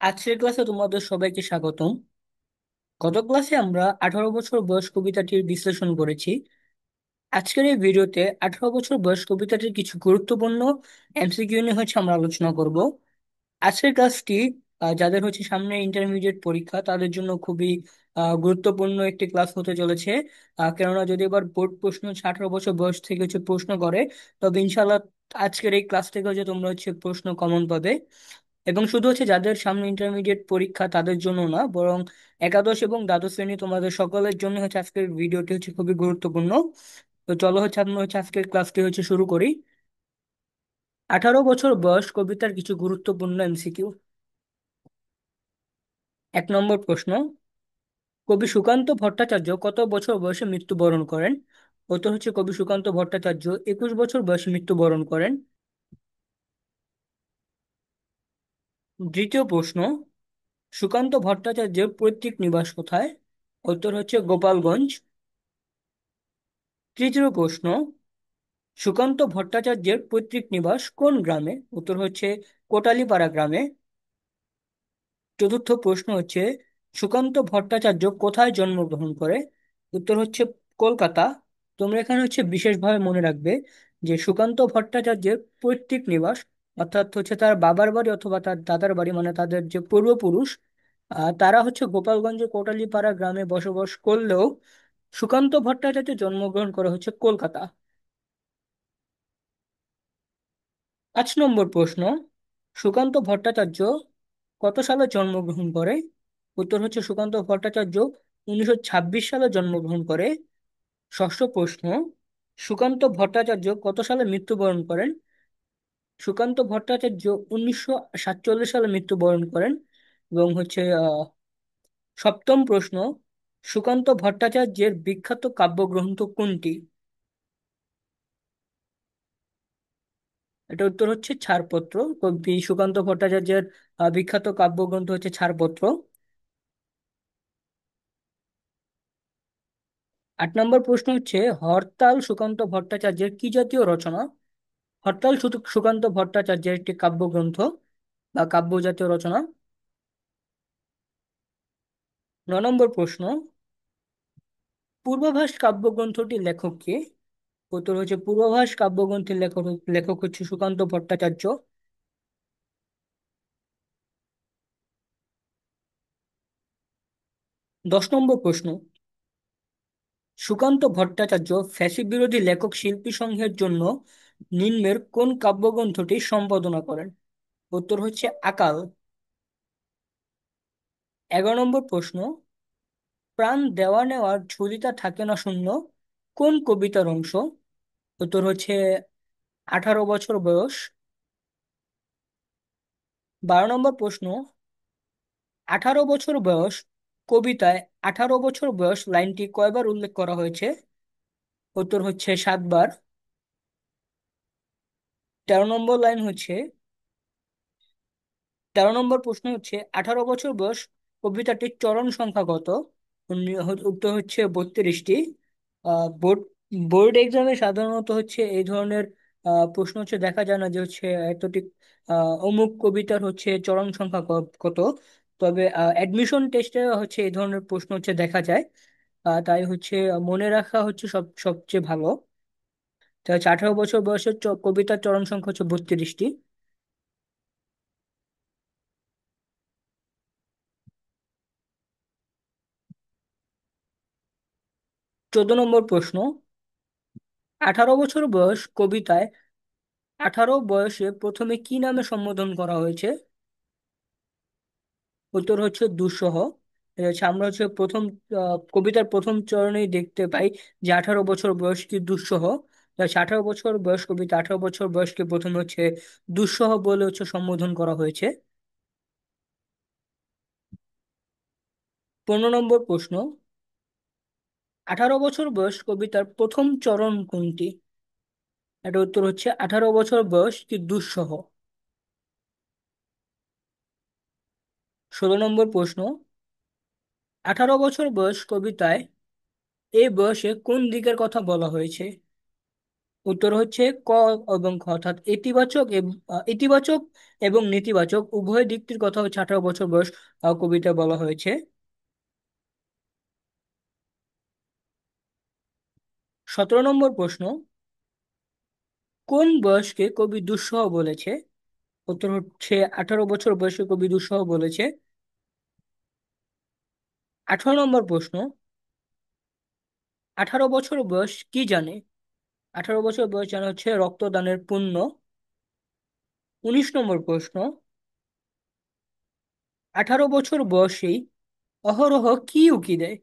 আজকের ক্লাসে তোমাদের সবাইকে স্বাগতম। গত ক্লাসে আমরা 18 বছর বয়স কবিতাটির বিশ্লেষণ করেছি। আজকের এই ভিডিওতে 18 বছর বয়স কবিতাটির কিছু গুরুত্বপূর্ণ এমসিকিউ নিয়ে আমরা আলোচনা করব। আজকের ক্লাসটি যাদের সামনে ইন্টারমিডিয়েট পরীক্ষা তাদের জন্য খুবই গুরুত্বপূর্ণ একটি ক্লাস হতে চলেছে। কেননা যদি এবার বোর্ড প্রশ্ন 18 বছর বয়স থেকে প্রশ্ন করে, তবে ইনশাল্লাহ আজকের এই ক্লাস থেকে তোমরা প্রশ্ন কমন পাবে। এবং শুধু যাদের সামনে ইন্টারমিডিয়েট পরীক্ষা তাদের জন্য না, বরং একাদশ এবং দ্বাদশ শ্রেণী তোমাদের সকলের জন্য আজকের ভিডিওটি খুবই গুরুত্বপূর্ণ। তো চলো আমরা আজকের ক্লাসটি শুরু করি। 18 বছর বয়স কবিতার কিছু গুরুত্বপূর্ণ এমসিকিউ। 1 নম্বর প্রশ্ন: কবি সুকান্ত ভট্টাচার্য কত বছর বয়সে মৃত্যুবরণ করেন? উত্তর কবি সুকান্ত ভট্টাচার্য 21 বছর বয়সে মৃত্যুবরণ করেন। দ্বিতীয় প্রশ্ন: সুকান্ত ভট্টাচার্যের পৈতৃক নিবাস কোথায়? উত্তর গোপালগঞ্জ। তৃতীয় প্রশ্ন: সুকান্ত ভট্টাচার্যের পৈতৃক নিবাস কোন গ্রামে? উত্তর কোটালীপাড়া গ্রামে। চতুর্থ প্রশ্ন: সুকান্ত ভট্টাচার্য কোথায় জন্মগ্রহণ করে? উত্তর কলকাতা। তোমরা এখানে বিশেষভাবে মনে রাখবে যে সুকান্ত ভট্টাচার্যের পৈতৃক নিবাস অর্থাৎ তার বাবার বাড়ি অথবা তার দাদার বাড়ি, মানে তাদের যে পূর্বপুরুষ, তারা গোপালগঞ্জের কোটালীপাড়া গ্রামে বসবাস করলেও সুকান্ত ভট্টাচার্য জন্মগ্রহণ করে কলকাতা। 5 নম্বর প্রশ্ন: সুকান্ত ভট্টাচার্য কত সালে জন্মগ্রহণ করে? উত্তর সুকান্ত ভট্টাচার্য 1926 সালে জন্মগ্রহণ করে। ষষ্ঠ প্রশ্ন: সুকান্ত ভট্টাচার্য কত সালে মৃত্যুবরণ করেন? সুকান্ত ভট্টাচার্য 1947 সালে মৃত্যুবরণ করেন। এবং সপ্তম প্রশ্ন: সুকান্ত ভট্টাচার্যের বিখ্যাত কাব্যগ্রন্থ কোনটি? এটা উত্তর ছাড়পত্র। কবি সুকান্ত ভট্টাচার্যের বিখ্যাত কাব্যগ্রন্থ ছাড়পত্র। 8 নম্বর প্রশ্ন: হরতাল সুকান্ত ভট্টাচার্যের কি জাতীয় রচনা? হরতাল সুকান্ত ভট্টাচার্যের একটি কাব্যগ্রন্থ বা কাব্য জাতীয় রচনা। 9 নম্বর প্রশ্ন: পূর্বাভাস কাব্যগ্রন্থটির লেখক কে? উত্তর পূর্বাভাস কাব্যগ্রন্থের লেখক লেখক সুকান্ত ভট্টাচার্য। 10 নম্বর প্রশ্ন: সুকান্ত ভট্টাচার্য ফ্যাসি বিরোধী লেখক শিল্পী সংঘের জন্য নিম্নের কোন কাব্যগ্রন্থটি সম্পাদনা করেন? উত্তর আকাল। 11 নম্বর প্রশ্ন: প্রাণ দেওয়া নেওয়ার ঝুলিটা থাকে না শূন্য কোন কবিতার অংশ? উত্তর 18 বছর বয়স। 12 নম্বর প্রশ্ন: 18 বছর বয়স কবিতায় 18 বছর বয়স লাইনটি কয়বার উল্লেখ করা হয়েছে? উত্তর 7বার। 13 নম্বর লাইন 13 নম্বর প্রশ্ন: 18 বছর বয়স কবিতাটির চরণ সংখ্যা কত? উত্তর 32টি। বোর্ড বোর্ড এক্সামে সাধারণত এই ধরনের প্রশ্ন দেখা যায় না যে এতটি অমুক কবিতার চরণ সংখ্যা কত। তবে অ্যাডমিশন টেস্টে এই ধরনের প্রশ্ন দেখা যায়। তাই মনে রাখা সবচেয়ে ভালো। তাই 18 বছর বয়সের কবিতার চরণ সংখ্যা 32টি। 14 নম্বর প্রশ্ন: 18 বছর বয়স কবিতায় 18 বয়সে প্রথমে কি নামে সম্বোধন করা হয়েছে? উত্তর দুঃসহ। আমরা প্রথম কবিতার প্রথম চরণেই দেখতে পাই যে 18 বছর বয়স কি দুঃসহ। তাই 18 বছর বয়স কবিতা 18 বছর বয়সকে প্রথমে দুঃসহ বলে সম্বোধন করা হয়েছে। 15 নম্বর প্রশ্ন: 18 বছর বয়স কবিতার প্রথম চরণ কোনটি? এটা উত্তর 18 বছর বয়স কি দুঃসহ। 16 নম্বর প্রশ্ন: 18 বছর বয়স কবিতায় এই বয়সে কোন দিকের কথা বলা হয়েছে? উত্তর হচ্ছে ক এবং খ, অর্থাৎ ইতিবাচক এবং নেতিবাচক উভয় দিকটির কথা হচ্ছে 18 বছর বয়স কবিতা বলা হয়েছে। 17 নম্বর প্রশ্ন, কোন বয়সকে কবি দুঃসহ বলেছে? উত্তর হচ্ছে 18 বছর বয়সে কবি দুঃসহ বলেছে। 18 নম্বর প্রশ্ন, 18 বছর বয়স কি জানে? 18 বছর বয়স জানা হচ্ছে রক্তদানের পুণ্য। 19 নম্বর প্রশ্ন, 18 বছর বয়সেই অহরহ কি উকি দেয়?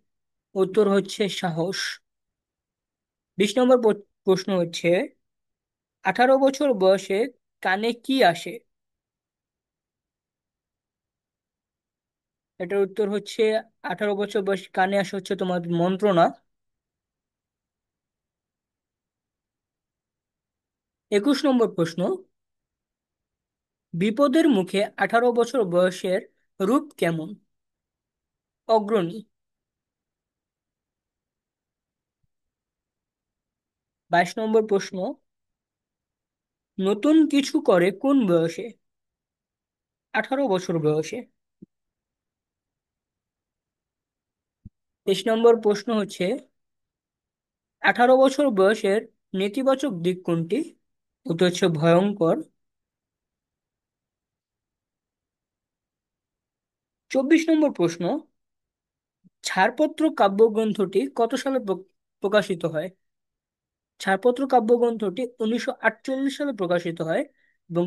উত্তর হচ্ছে সাহস। 20 নম্বর প্রশ্ন হচ্ছে, 18 বছর বয়সে কানে কি আসে? এটার উত্তর হচ্ছে 18 বছর বয়স কানে আসে হচ্ছে তোমার মন্ত্রণা। 21 নম্বর প্রশ্ন, বিপদের মুখে 18 বছর বয়সের রূপ কেমন? অগ্রণী। 22 নম্বর প্রশ্ন, নতুন কিছু করে কোন বয়সে? 18 বছর বয়সে। 23 নম্বর প্রশ্ন হচ্ছে, 18 বছর বয়সের নেতিবাচক দিক কোনটি? উত্তর হচ্ছে ভয়ঙ্কর। 24 নম্বর প্রশ্ন, ছাড়পত্র কাব্যগ্রন্থটি কত সালে প্রকাশিত হয়? ছাড়পত্র কাব্যগ্রন্থটি 1948 সালে প্রকাশিত হয়। এবং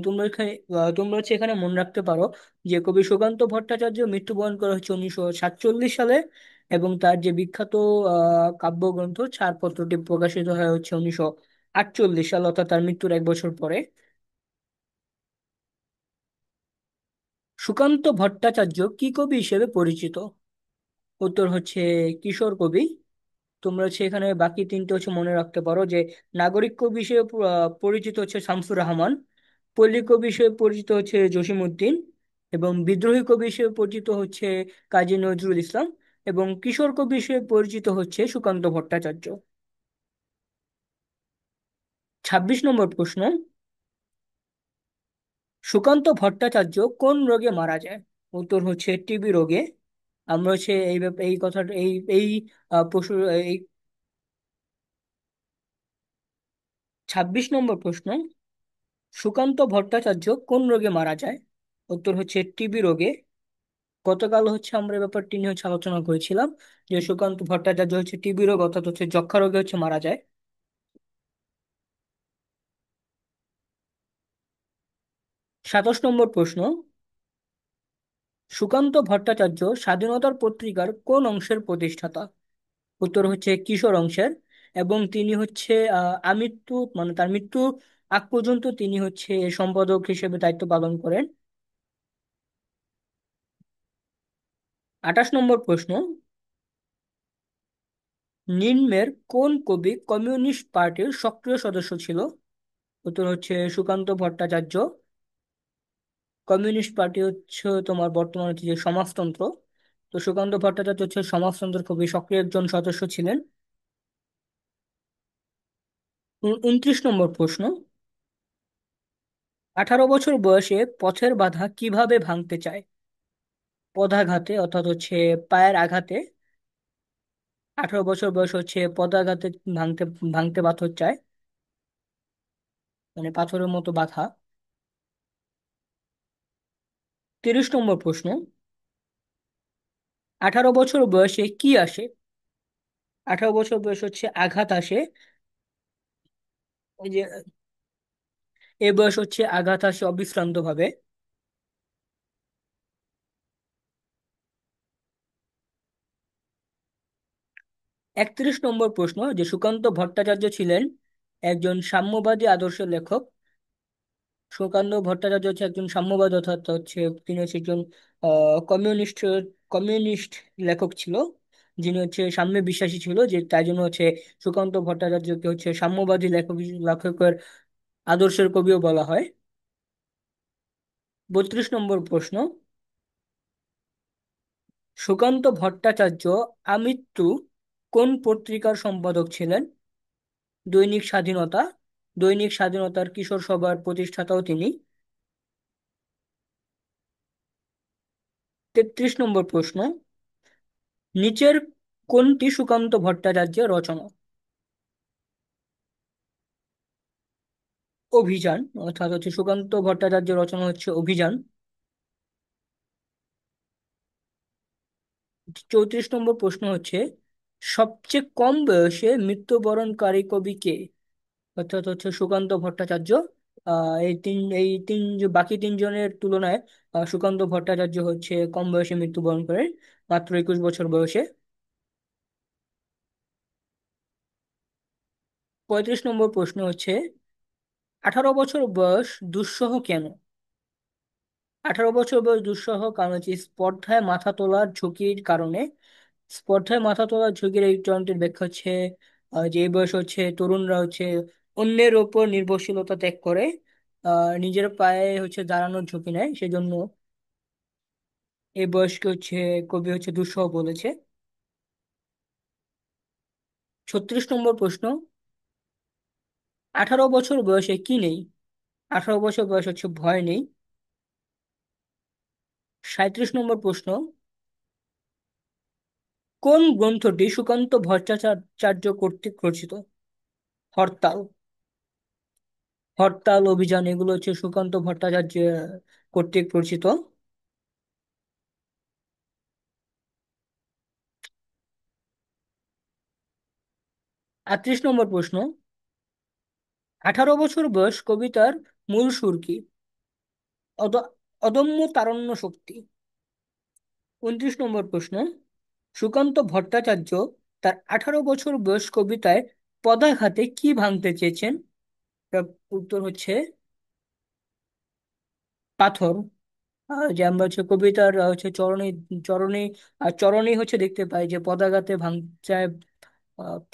তোমরা হচ্ছে এখানে মনে রাখতে পারো যে কবি সুকান্ত ভট্টাচার্য মৃত্যুবরণ করা হচ্ছে 1947 সালে, এবং তার যে বিখ্যাত কাব্যগ্রন্থ ছাড়পত্রটি প্রকাশিত হয় হচ্ছে 1948 সাল, অর্থাৎ তার মৃত্যুর 1 বছর পরে। সুকান্ত ভট্টাচার্য কি কবি হিসেবে পরিচিত? উত্তর হচ্ছে কিশোর কবি। তোমরা হচ্ছে এখানে বাকি তিনটে হচ্ছে মনে রাখতে পারো যে নাগরিক কবি হিসেবে পরিচিত হচ্ছে শামসুর রহমান, পল্লী কবি হিসেবে পরিচিত হচ্ছে জসিমউদ্দিন, এবং বিদ্রোহী কবি হিসেবে পরিচিত হচ্ছে কাজী নজরুল ইসলাম, এবং কিশোর কবি হিসেবে পরিচিত হচ্ছে সুকান্ত ভট্টাচার্য। 26 নম্বর প্রশ্ন, সুকান্ত ভট্টাচার্য কোন রোগে মারা যায়? উত্তর হচ্ছে টিবি রোগে। আমরা হচ্ছে এই কথাটা এই প্রশ্ন এই 26 নম্বর প্রশ্ন, সুকান্ত ভট্টাচার্য কোন রোগে মারা যায়? উত্তর হচ্ছে টিবি রোগে। গতকাল হচ্ছে আমরা এই ব্যাপারটি নিয়ে হচ্ছে আলোচনা করেছিলাম যে সুকান্ত ভট্টাচার্য হচ্ছে টিবি রোগ অর্থাৎ হচ্ছে যক্ষ্মা রোগে হচ্ছে মারা যায়। 27 নম্বর প্রশ্ন, সুকান্ত ভট্টাচার্য স্বাধীনতার পত্রিকার কোন অংশের প্রতিষ্ঠাতা? উত্তর হচ্ছে কিশোর অংশের। এবং তিনি হচ্ছে আমৃত্যু মানে তার মৃত্যু আগ পর্যন্ত তিনি হচ্ছে সম্পাদক হিসেবে দায়িত্ব পালন করেন। 28 নম্বর প্রশ্ন, নিম্নের কোন কবি কমিউনিস্ট পার্টির সক্রিয় সদস্য ছিল? উত্তর হচ্ছে সুকান্ত ভট্টাচার্য। কমিউনিস্ট পার্টি হচ্ছে তোমার বর্তমানে যে সমাজতন্ত্র, তো সুকান্ত ভট্টাচার্য হচ্ছে সমাজতন্ত্রের খুবই সক্রিয় একজন সদস্য ছিলেন। 29 নম্বর প্রশ্ন, 18 বছর বয়সে পথের বাধা কিভাবে ভাঙতে চায়? পদাঘাতে, অর্থাৎ হচ্ছে পায়ের আঘাতে। 18 বছর বয়স হচ্ছে পদাঘাতে ভাঙতে ভাঙতে পাথর চায়, মানে পাথরের মতো বাধা। 30 নম্বর প্রশ্ন, 18 বছর বয়সে কি আসে? 18 বছর বয়স হচ্ছে আঘাত আসে। ওই যে এই বয়স হচ্ছে আঘাত আসে অবিশ্রান্ত ভাবে। 31 নম্বর প্রশ্ন, যে সুকান্ত ভট্টাচার্য ছিলেন একজন সাম্যবাদী আদর্শের লেখক। সুকান্ত ভট্টাচার্য হচ্ছে একজন সাম্যবাদী, অর্থাৎ হচ্ছে তিনি হচ্ছে একজন কমিউনিস্ট কমিউনিস্ট লেখক ছিল, যিনি হচ্ছে সাম্যে বিশ্বাসী ছিল, যে তাই জন্য হচ্ছে সুকান্ত ভট্টাচার্যকে হচ্ছে সাম্যবাদী লেখকের আদর্শের কবিও বলা হয়। 32 নম্বর প্রশ্ন, সুকান্ত ভট্টাচার্য আমৃত্যু কোন পত্রিকার সম্পাদক ছিলেন? দৈনিক স্বাধীনতা, দৈনিক স্বাধীনতার কিশোর সভার প্রতিষ্ঠাতাও তিনি। 33 নম্বর প্রশ্ন, নিচের কোনটি সুকান্ত ভট্টাচার্যের রচনা? অভিযান, অর্থাৎ হচ্ছে সুকান্ত ভট্টাচার্যের রচনা হচ্ছে অভিযান। 34 নম্বর প্রশ্ন হচ্ছে, সবচেয়ে কম বয়সে মৃত্যুবরণকারী কবি কে? অর্থাৎ হচ্ছে সুকান্ত ভট্টাচার্য। এই তিন বাকি তিনজনের তুলনায় সুকান্ত ভট্টাচার্য হচ্ছে কম বয়সে মৃত্যুবরণ করেন, মাত্র 21 বছর বয়সে। 35 নম্বর প্রশ্ন হচ্ছে, 18 বছর বয়স দুঃসহ কেন? 18 বছর বয়স দুঃসহ কারণ হচ্ছে স্পর্ধায় মাথা তোলার ঝুঁকির কারণে। স্পর্ধায় মাথা তোলার ঝুঁকির এই চরণটির ব্যাখ্যা হচ্ছে যে এই বয়স হচ্ছে তরুণরা হচ্ছে অন্যের ওপর নির্ভরশীলতা ত্যাগ করে নিজের পায়ে হচ্ছে দাঁড়ানোর ঝুঁকি নেয়, সেজন্য এই বয়সকে হচ্ছে কবি হচ্ছে দুঃসহ বলেছে। 36 নম্বর প্রশ্ন, 18 বছর বয়সে কি নেই? 18 বছর বয়স হচ্ছে ভয় নেই। 37 নম্বর প্রশ্ন, কোন গ্রন্থটি সুকান্ত ভট্টাচার্য কর্তৃক রচিত? হরতাল। হরতাল, অভিযান এগুলো হচ্ছে সুকান্ত ভট্টাচার্য কর্তৃক রচিত। 38 নম্বর প্রশ্ন, 18 বছর বয়স কবিতার মূল সুর কি? অদম্য তারুণ্য শক্তি। 29 নম্বর প্রশ্ন, সুকান্ত ভট্টাচার্য তার 18 বছর বয়স কবিতায় পদাঘাতে কি ভাঙতে চেয়েছেন? তার উত্তর হচ্ছে পাথর। যে আমরা হচ্ছে কবিতার হচ্ছে চরণে চরণে চরণেই হচ্ছে দেখতে পাই যে পদাঘাতে চায়,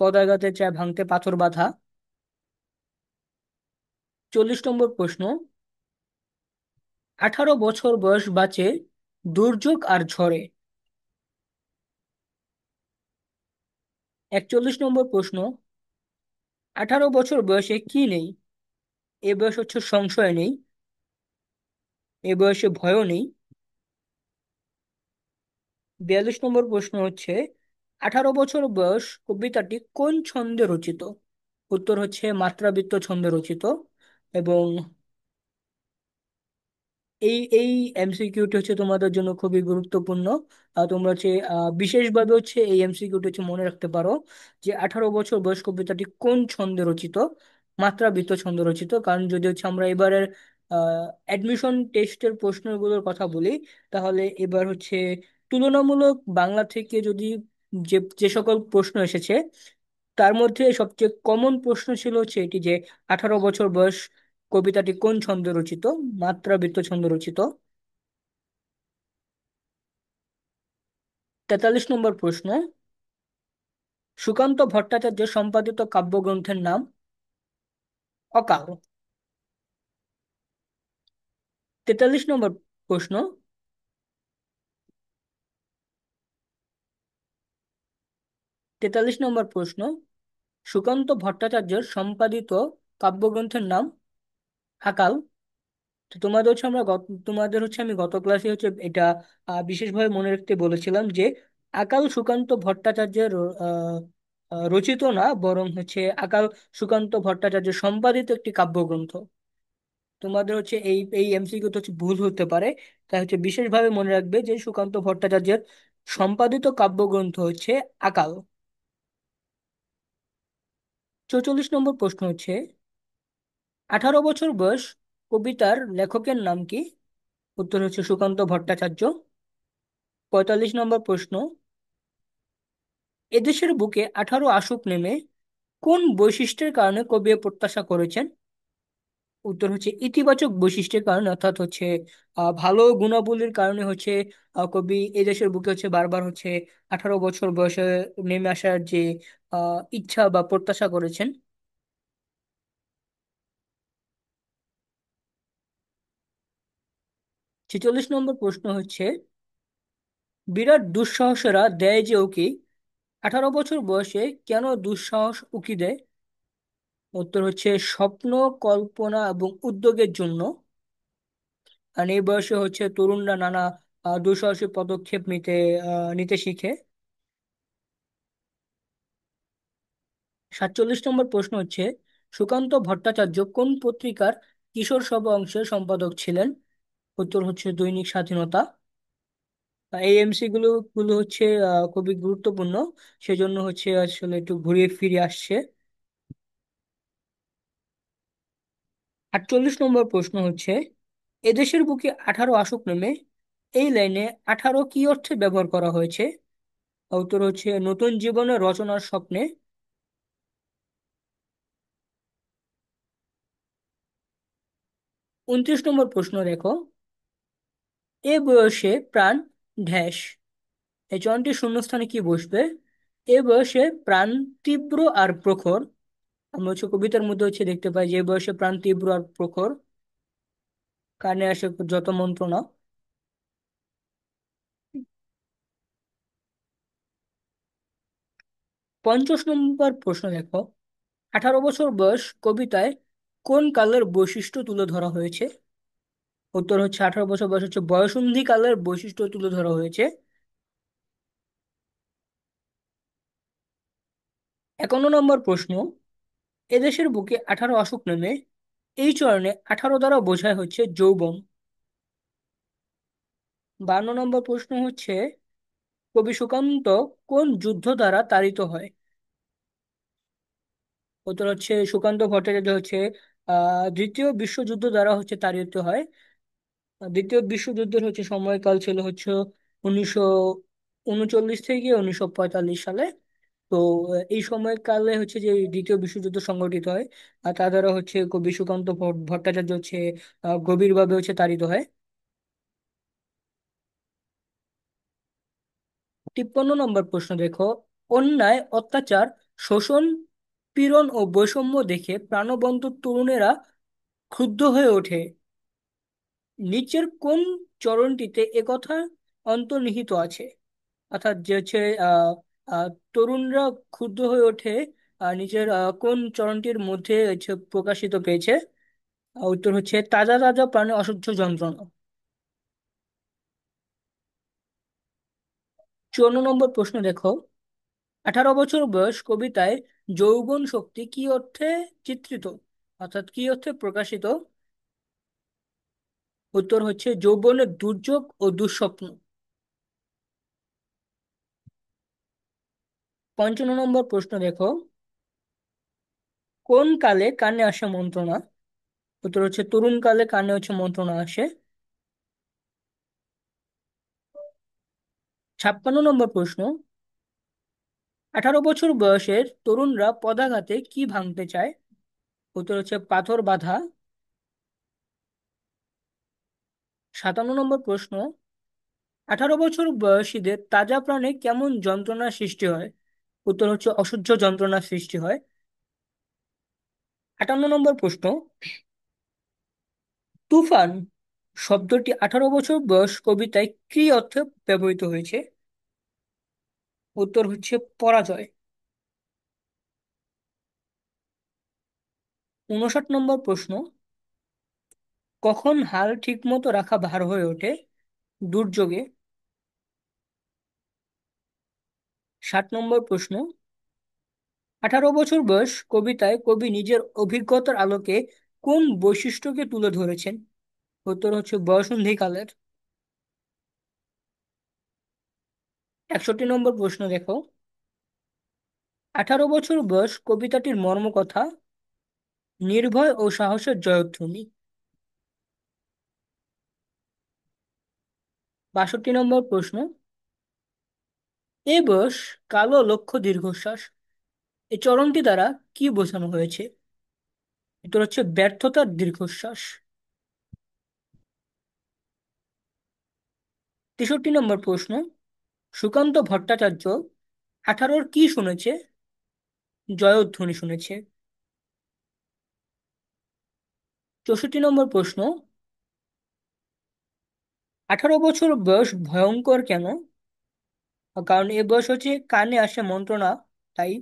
পদাঘাতে চায় ভাঙতে পাথর বাঁধা। 40 নম্বর প্রশ্ন, 18 বছর বয়স বাঁচে দুর্যোগ আর ঝড়ে। 41 নম্বর প্রশ্ন, 18 বছর বয়সে কি নেই? এ বয়স হচ্ছে সংশয় নেই, এ বয়সে ভয়ও নেই। 42 নম্বর প্রশ্ন হচ্ছে, 18 বছর বয়স কবিতাটি কোন ছন্দে রচিত? উত্তর হচ্ছে মাত্রাবৃত্ত ছন্দে রচিত। এবং এই এমসিকিউটি হচ্ছে তোমাদের জন্য খুবই গুরুত্বপূর্ণ। তোমরা হচ্ছে বিশেষভাবে হচ্ছে এই এমসিকিউটি হচ্ছে মনে রাখতে পারো যে 18 বছর বয়স কবিতাটি কোন ছন্দে রচিত? মাত্রাবৃত্ত ছন্দে রচিত। কারণ যদি হচ্ছে আমরা এবারের অ্যাডমিশন টেস্টের প্রশ্নগুলোর কথা বলি, তাহলে এবার হচ্ছে তুলনামূলক বাংলা থেকে যদি যে যে সকল প্রশ্ন এসেছে, তার মধ্যে সবচেয়ে কমন প্রশ্ন ছিল হচ্ছে এটি যে 18 বছর বয়স কবিতাটি কোন ছন্দে রচিত? মাত্রাবৃত্ত ছন্দে রচিত। 43 নম্বর প্রশ্ন, সুকান্ত ভট্টাচার্য সম্পাদিত কাব্যগ্রন্থের নাম? অকাল। 43 নম্বর প্রশ্ন, 43 নম্বর প্রশ্ন, সুকান্ত ভট্টাচার্যের সম্পাদিত কাব্যগ্রন্থের নাম? আকাল। তো তোমাদের হচ্ছে আমি গত ক্লাসে হচ্ছে এটা বিশেষভাবে মনে রাখতে বলেছিলাম যে আকাল সুকান্ত ভট্টাচার্যের রচিত না, বরং হচ্ছে আকাল সুকান্ত ভট্টাচার্যের সম্পাদিত একটি কাব্যগ্রন্থ। তোমাদের হচ্ছে এই এমসিকিউ হচ্ছে ভুল হতে পারে, তাই হচ্ছে বিশেষভাবে মনে রাখবে যে সুকান্ত ভট্টাচার্যের সম্পাদিত কাব্যগ্রন্থ হচ্ছে আকাল। 44 নম্বর প্রশ্ন হচ্ছে, 18 বছর বয়স কবিতার লেখকের নাম কি? উত্তর হচ্ছে সুকান্ত ভট্টাচার্য। 45 নম্বর প্রশ্ন, এদেশের বুকে 18 আসুক নেমে কোন বৈশিষ্ট্যের কারণে কবি এ প্রত্যাশা করেছেন? উত্তর হচ্ছে ইতিবাচক বৈশিষ্ট্যের কারণে, অর্থাৎ হচ্ছে ভালো গুণাবলীর কারণে হচ্ছে কবি এদেশের বুকে হচ্ছে বারবার হচ্ছে 18 বছর বয়সে নেমে আসার যে ইচ্ছা বা প্রত্যাশা করেছেন। 46 নম্বর প্রশ্ন হচ্ছে, বিরাট দুঃসাহসেরা দেয় যে উকি, 18 বছর বয়সে কেন দুঃসাহস উকি দেয়? উত্তর হচ্ছে স্বপ্ন, কল্পনা এবং উদ্যোগের জন্য। আর এই বয়সে হচ্ছে তরুণরা নানা দুঃসাহসিক পদক্ষেপ নিতে শিখে। 47 নম্বর প্রশ্ন হচ্ছে, সুকান্ত ভট্টাচার্য কোন পত্রিকার কিশোর সভা অংশের সম্পাদক ছিলেন? উত্তর হচ্ছে দৈনিক স্বাধীনতা। এই এমসি গুলো হচ্ছে খুবই গুরুত্বপূর্ণ, সেজন্য হচ্ছে আসলে একটু ঘুরিয়ে ফিরে আসছে। 48 নম্বর প্রশ্ন হচ্ছে, এদেশের বুকে 18 আসুক নেমে, এই লাইনে 18 কি অর্থে ব্যবহার করা হয়েছে? উত্তর হচ্ছে নতুন জীবনের রচনার স্বপ্নে। 29 নম্বর প্রশ্ন দেখো, এ বয়সে প্রাণ ড্যাশ, এই চরণটি শূন্যস্থানে কি বসবে? এ বয়সে প্রাণ তীব্র আর প্রখর। আমরা হচ্ছে কবিতার মধ্যে হচ্ছে দেখতে পাই যে এ বয়সে প্রাণ তীব্র আর প্রখর, কানে আসে যত মন্ত্রণা। 50 নম্বর প্রশ্ন দেখো, 18 বছর বয়স কবিতায় কোন কালের বৈশিষ্ট্য তুলে ধরা হয়েছে? উত্তর হচ্ছে 18 বছর বয়স হচ্ছে বয়ঃসন্ধি কালের বৈশিষ্ট্য তুলে ধরা হয়েছে। 51 নম্বর প্রশ্ন, এদেশের বুকে 18 আসুক নেমে, এই চরণে 18 দ্বারা বোঝায় হচ্ছে যৌবন। 52 নম্বর প্রশ্ন হচ্ছে, কবি সুকান্ত কোন যুদ্ধ দ্বারা তাড়িত হয়? উত্তর হচ্ছে সুকান্ত ভট্টাচার্য হচ্ছে দ্বিতীয় বিশ্বযুদ্ধ দ্বারা হচ্ছে তাড়িত হয়। দ্বিতীয় বিশ্বযুদ্ধের হচ্ছে সময়কাল ছিল হচ্ছে 1939 থেকে 1945 সালে। তো এই সময়কালে হচ্ছে যে দ্বিতীয় বিশ্বযুদ্ধ সংঘটিত হয়, আর তা দ্বারা হচ্ছে কবি সুকান্ত ভট্টাচার্য হচ্ছে গভীরভাবে হচ্ছে তাড়িত হয়। 53 নম্বর প্রশ্ন দেখো, অন্যায়, অত্যাচার, শোষণ, পীড়ন ও বৈষম্য দেখে প্রাণবন্ত তরুণেরা ক্ষুব্ধ হয়ে ওঠে, নিচের কোন চরণটিতে একথা অন্তর্নিহিত আছে? অর্থাৎ যে হচ্ছে আহ আহ, তরুণরা ক্ষুব্ধ হয়ে ওঠে নিচের কোন চরণটির মধ্যে হচ্ছে প্রকাশিত পেয়েছে? উত্তর হচ্ছে তাজা তাজা প্রাণে অসহ্য যন্ত্রণা। 54 নম্বর প্রশ্ন দেখো, 18 বছর বয়স কবিতায় যৌবন শক্তি কি অর্থে চিত্রিত, অর্থাৎ কি অর্থে প্রকাশিত? উত্তর হচ্ছে যৌবনের দুর্যোগ ও দুঃস্বপ্ন। 55 নম্বর প্রশ্ন দেখো, কোন কালে কানে আসে মন্ত্রণা? উত্তর হচ্ছে তরুণ কালে কানে হচ্ছে মন্ত্রণা আসে। 56 নম্বর প্রশ্ন, 18 বছর বয়সের তরুণরা পদাঘাতে কি ভাঙতে চায়? উত্তর হচ্ছে পাথর বাঁধা। 57 নম্বর প্রশ্ন, 18 বছর বয়সীদের তাজা প্রাণে কেমন যন্ত্রণার সৃষ্টি হয়? উত্তর হচ্ছে অসহ্য যন্ত্রণার সৃষ্টি হয়। 58 নম্বর প্রশ্ন, তুফান শব্দটি 18 বছর বয়স কবিতায় কি অর্থে ব্যবহৃত হয়েছে? উত্তর হচ্ছে পরাজয়। 59 নম্বর প্রশ্ন, কখন হাল ঠিকমতো রাখা ভার হয়ে ওঠে? দুর্যোগে। 60 নম্বর প্রশ্ন, 18 বছর বয়স কবিতায় কবি নিজের অভিজ্ঞতার আলোকে কোন বৈশিষ্ট্যকে তুলে ধরেছেন? উত্তর হচ্ছে বয়ঃসন্ধিকালের। 61 নম্বর প্রশ্ন দেখো, 18 বছর বয়স কবিতাটির মর্মকথা নির্ভয় ও সাহসের জয়ধ্বনি। 62 নম্বর প্রশ্ন, এ বয়স কালো লক্ষ্য দীর্ঘশ্বাস, এই চরণটি দ্বারা কি বোঝানো হয়েছে? উত্তর হচ্ছে ব্যর্থতার দীর্ঘশ্বাস। 63 নম্বর প্রশ্ন, সুকান্ত ভট্টাচার্য 18-র কি শুনেছে? জয়ধ্বনি শুনেছে। 64 নম্বর প্রশ্ন, 18 বছর বয়স ভয়ঙ্কর কেন? কারণ এ বয়স হচ্ছে কানে আসে মন্ত্রণা, তাই।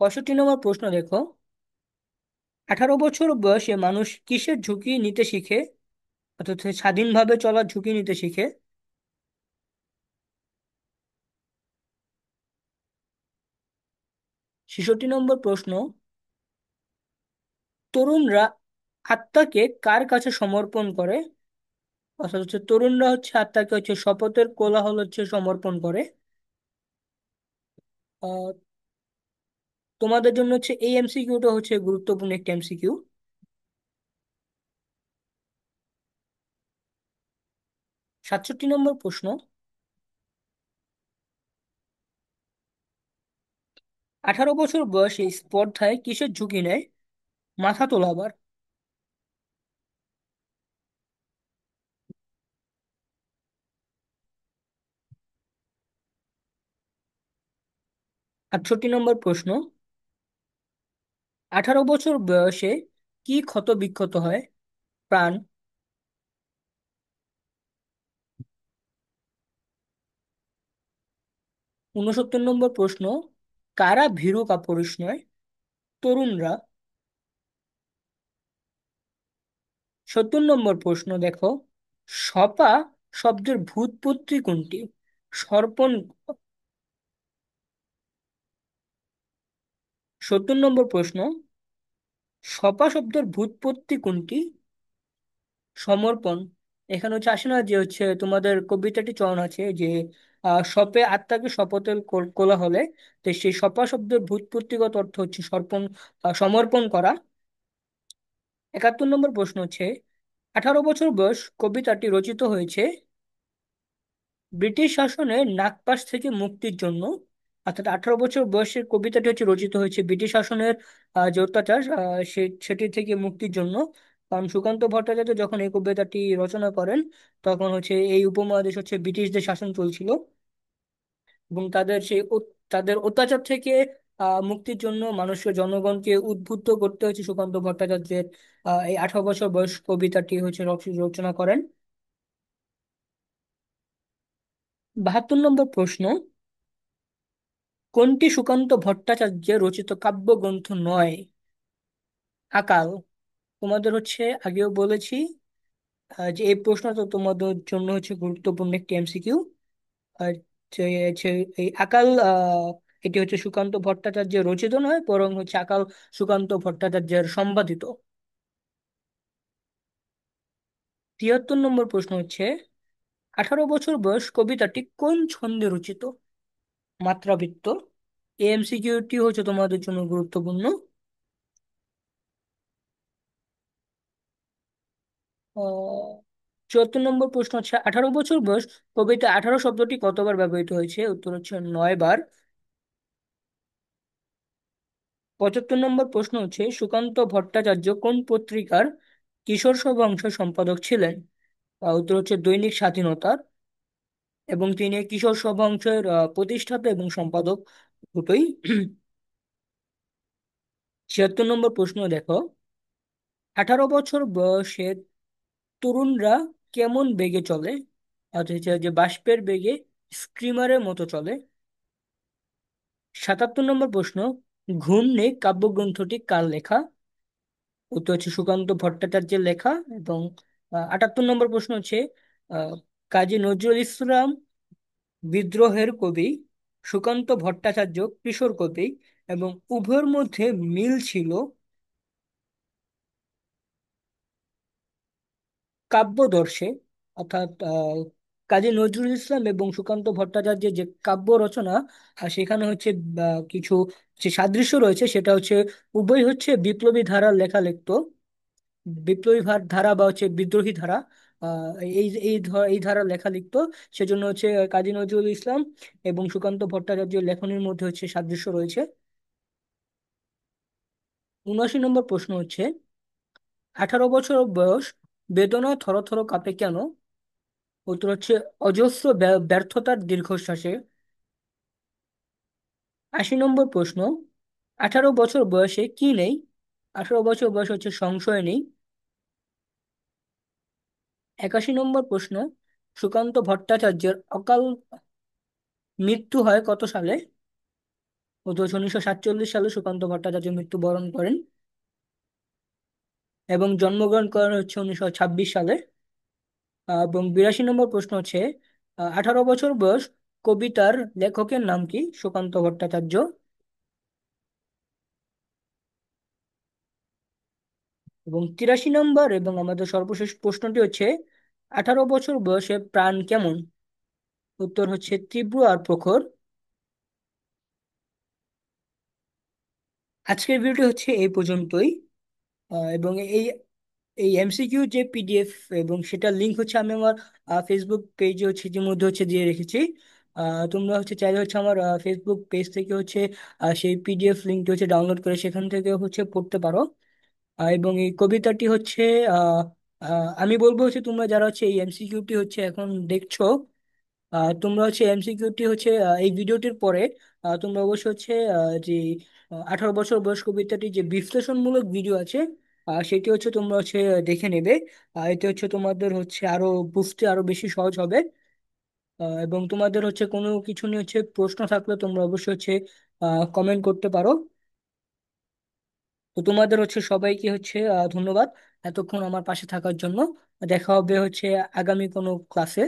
65 নম্বর প্রশ্ন দেখো, 18 বছর বয়সে মানুষ কিসের ঝুঁকি নিতে শিখে, অর্থাৎ সে স্বাধীনভাবে চলার ঝুঁকি নিতে শিখে? 66 নম্বর প্রশ্ন, তরুণরা আত্মাকে কার কাছে সমর্পণ করে? অর্থাৎ তরুণরা আত্মাকে শপথের কোলাহল সমর্পণ করে। আহ, তোমাদের জন্য এই এমসিকিউটা গুরুত্বপূর্ণ একটা এমসিকিউ। 67 নম্বর প্রশ্ন, 18 বছর বয়সে স্পর্ধায় কিসের ঝুঁকি নেয়? মাথা তোলাবার। 68 নম্বর প্রশ্ন, 18 বছর বয়সে কি ক্ষত বিক্ষত হয়? প্রাণ। 69 নম্বর প্রশ্ন, কারা ভীরু কাপুরুষ নয়? তরুণরা। 70 নম্বর প্রশ্ন দেখো, সপা শব্দের ভূৎপত্তি কোনটি? সর্পণ। 70 নম্বর প্রশ্ন, সপা শব্দের ভূৎপত্তি কোনটি? সমর্পণ। এখানে আসে না যে তোমাদের কবিতাটি চয়ন আছে যে সপে আত্মাকে শপথের কোলা হলে, তো সেই সপা শব্দের ভূৎপত্তিগত অর্থ সর্পণ, সমর্পণ করা। 71 নম্বর প্রশ্ন 18 বছর বয়স কবিতাটি রচিত হয়েছে ব্রিটিশ শাসনের নাগপাশ থেকে মুক্তির জন্য। অর্থাৎ 18 বছর বয়সের কবিতাটি রচিত হয়েছে ব্রিটিশ শাসনের যে অত্যাচার, সেটি থেকে মুক্তির জন্য। কারণ সুকান্ত ভট্টাচার্য যখন এই কবিতাটি রচনা করেন, তখন এই উপমহাদেশ ব্রিটিশদের শাসন চলছিল, এবং তাদের অত্যাচার থেকে মুক্তির জন্য মানুষকে, জনগণকে উদ্বুদ্ধ করতে হচ্ছে সুকান্ত ভট্টাচার্যের এই 18 বছর বয়স কবিতাটি রচনা করেন। 72 নম্বর প্রশ্ন, কোনটি সুকান্ত ভট্টাচার্যের রচিত কাব্যগ্রন্থ নয়? আকাল। তোমাদের আগেও বলেছি যে এই প্রশ্নটা তোমাদের জন্য গুরুত্বপূর্ণ একটি এমসিকিউ। আর যে যে এই আকাল, এটি সুকান্ত ভট্টাচার্যের রচিত নয়, বরং আকাল সুকান্ত ভট্টাচার্যের সম্পাদিত। 73 নম্বর প্রশ্ন 18 বছর বয়স কবিতাটি কোন ছন্দে রচিত? মাত্রাবৃত্ত। এই এমসিকিউটি তোমাদের জন্য গুরুত্বপূর্ণ। 74 নম্বর প্রশ্ন 18 বছর বয়স কবিতা 18 শব্দটি কতবার ব্যবহৃত হয়েছে? উত্তর 9 বার। 75 নম্বর প্রশ্ন সুকান্ত ভট্টাচার্য কোন পত্রিকার কিশোর সভা অংশের সম্পাদক ছিলেন? উত্তর দৈনিক স্বাধীনতার, এবং তিনি কিশোর সভা অংশের প্রতিষ্ঠাতা এবং সম্পাদক দুটোই। 76 নম্বর প্রশ্ন দেখো, 18 বছর বয়সের তরুণরা কেমন বেগে চলে? অর্থাৎ যে বাষ্পের বেগে স্টিমারের মতো চলে। 77 নম্বর প্রশ্ন, ঘুম নেই কাব্যগ্রন্থটি কার লেখা? উত্তর সুকান্ত ভট্টাচার্যের লেখা। এবং 78 নম্বর প্রশ্ন আহ, কাজী নজরুল ইসলাম বিদ্রোহের কবি, সুকান্ত ভট্টাচার্য কিশোর কবি, এবং উভয়ের মধ্যে মিল ছিল কাব্যদর্শে। অর্থাৎ কাজী নজরুল ইসলাম এবং সুকান্ত ভট্টাচার্যের যে কাব্য রচনা, সেখানে কিছু যে সাদৃশ্য রয়েছে, সেটা উভয় বিপ্লবী ধারার লেখা লিখত। বিপ্লবী ধারা বা বিদ্রোহী ধারা, এই ধারার লেখা লিখতো। সেজন্য কাজী নজরুল ইসলাম এবং সুকান্ত ভট্টাচার্যের লেখনীর মধ্যে সাদৃশ্য রয়েছে। 79 নম্বর প্রশ্ন 18 বছর বয়স বেদনায় থরথর কাঁপে কেন? উত্তর অজস্র ব্যর্থতার দীর্ঘশ্বাসে। 80 নম্বর প্রশ্ন, 18 বছর বয়সে কি নেই? 18 বছর বয়স সংশয় নেই। 81 নম্বর প্রশ্ন, সুকান্ত ভট্টাচার্যের অকাল মৃত্যু হয় কত সালে? উত্তর হচ্ছে 1947 সালে সুকান্ত ভট্টাচার্য মৃত্যুবরণ করেন। এবং জন্মগ্রহণ করেন হচ্ছে 1926 সালে। এবং 82 নম্বর প্রশ্ন হচ্ছে 18 বছর বয়স কবিতার লেখকের নাম কি? সুকান্ত ভট্টাচার্য। এবং 83 নম্বর এবং আমাদের সর্বশেষ প্রশ্নটি হচ্ছে 18 বছর বয়সে প্রাণ কেমন? উত্তর হচ্ছে তীব্র আর প্রখর। আজকের ভিডিওটি হচ্ছে এই পর্যন্তই। এবং এই এই এমসিকিউ যে পিডিএফ এবং সেটার লিংক হচ্ছে আমি আমার ফেসবুক পেজে হচ্ছে ইতিমধ্যে হচ্ছে দিয়ে রেখেছি। তোমরা হচ্ছে চাইলে হচ্ছে আমার ফেসবুক পেজ থেকে হচ্ছে সেই পিডিএফ লিঙ্কটি হচ্ছে ডাউনলোড করে সেখান থেকে হচ্ছে পড়তে পারো। এবং এই কবিতাটি হচ্ছে আহ, আমি বলবো হচ্ছে তোমরা যারা হচ্ছে এই এমসিকিউটি হচ্ছে এখন দেখছো, তোমরা হচ্ছে এমসিকিউটি হচ্ছে এই ভিডিওটির পরে তোমরা অবশ্যই হচ্ছে যে 18 বছর বয়স কবিতাটি যে বিশ্লেষণমূলক ভিডিও আছে সেটি হচ্ছে তোমরা হচ্ছে দেখে নেবে। এতে হচ্ছে তোমাদের হচ্ছে আরো বুঝতে আরো বেশি সহজ হবে। এবং তোমাদের হচ্ছে কোনো কিছু নিয়ে হচ্ছে প্রশ্ন থাকলে তোমরা অবশ্যই হচ্ছে কমেন্ট করতে পারো। তো তোমাদের হচ্ছে সবাইকে হচ্ছে ধন্যবাদ এতক্ষণ আমার পাশে থাকার জন্য। দেখা হবে হচ্ছে আগামী কোনো ক্লাসে।